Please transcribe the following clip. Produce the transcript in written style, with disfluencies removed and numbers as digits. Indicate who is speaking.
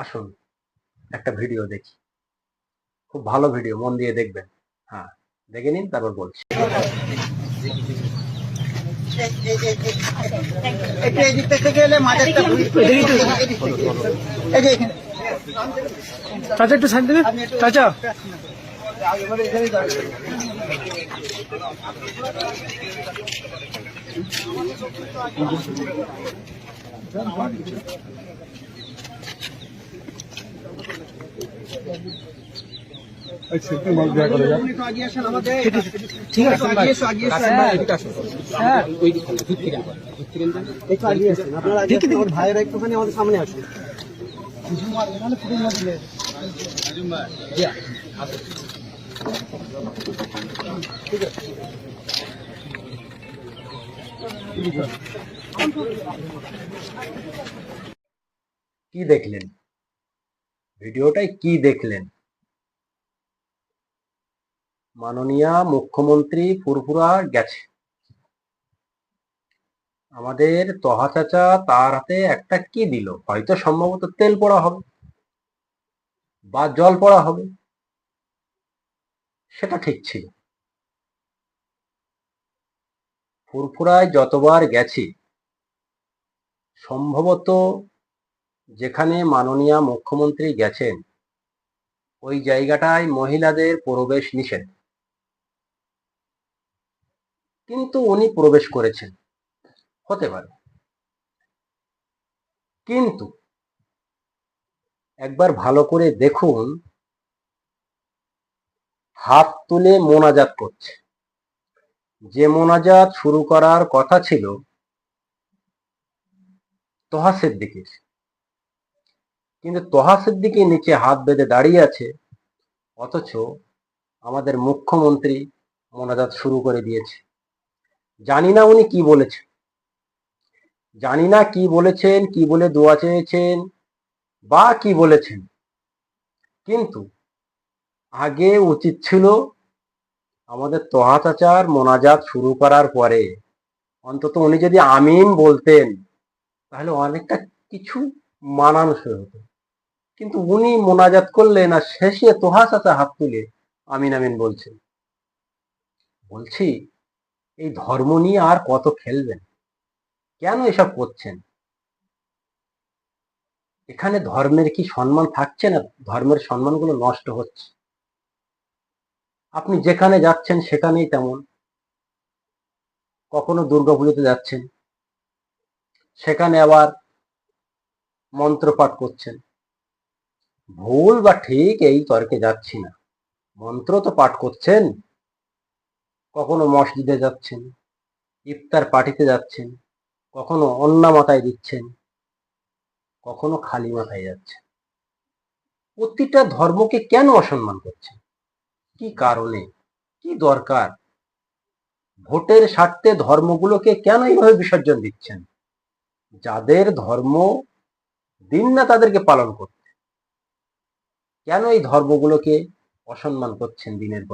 Speaker 1: আসুন একটা ভিডিও দেখি, খুব ভালো ভিডিও, মন দিয়ে দেখবেন। হ্যাঁ, দেখে নিন, তারপর বলছি।
Speaker 2: চাচা একটু সাইড দেবে চাচা।
Speaker 3: ভাইয়েরা একটুখানি আমাদের সামনে আসুন।
Speaker 1: কি দেখলেন ভিডিওটায়? কি দেখলেন? মাননীয় মুখ্যমন্ত্রী ফুরফুরা গেছে, আমাদের তহা চাচা তার হাতে একটা কি দিল, হয়তো সম্ভবত তেল পড়া হবে বা জল পড়া হবে, সেটা ঠিক ছিল। ফুরফুরায় যতবার গেছি, সম্ভবত যেখানে মাননীয় মুখ্যমন্ত্রী গেছেন ওই জায়গাটায় মহিলাদের প্রবেশ নিষেধ, কিন্তু উনি প্রবেশ করেছেন, হতে পারে। কিন্তু একবার ভালো করে দেখুন, হাত তুলে মোনাজাত করছে, যে মোনাজাত শুরু করার কথা ছিল তোহা সিদ্দিকীর, কিন্তু তোহা সিদ্দিকী নিচে হাত বেঁধে দাঁড়িয়ে আছে, অথচ আমাদের মুখ্যমন্ত্রী মোনাজাত শুরু করে দিয়েছে। জানি না উনি কি বলেছেন, জানি না কি বলেছেন, কি বলে দোয়া চেয়েছেন বা কি বলেছেন, কিন্তু আগে উচিত ছিল আমাদের তোহা চাচার মোনাজাত শুরু করার পরে অন্তত উনি যদি আমিন বলতেন, তাহলে অনেকটা কিছু মানানসই হতো। কিন্তু উনি মোনাজাত করলেন আর শেষে তোহা চাচা হাত তুলে আমিন আমিন বলছেন। বলছি, এই ধর্ম নিয়ে আর কত খেলবেন? কেন এসব করছেন? এখানে ধর্মের কি সম্মান থাকছে না? ধর্মের সম্মানগুলো নষ্ট হচ্ছে। আপনি যেখানে যাচ্ছেন সেখানেই তেমন। কখনো দুর্গাপুজোতে যাচ্ছেন, সেখানে আবার মন্ত্রপাঠ করছেন। ভুল বা ঠিক এই তর্কে যাচ্ছি না, মন্ত্র তো পাঠ করছেন। কখনো মসজিদে যাচ্ছেন, ইফতার পার্টিতে যাচ্ছেন, কখনো অন্না মাথায় দিচ্ছেন, কখনো খালি মাথায় যাচ্ছেন। প্রতিটা ধর্মকে কেন অসম্মান করছেন? কি কারণে? কি দরকার? ভোটের স্বার্থে ধর্মগুলোকে কেন এইভাবে বিসর্জন দিচ্ছেন? যাদের ধর্ম দিন না তাদেরকে পালন করতে, কেন এই ধর্মগুলোকে অসম্মান করছেন দিনের পর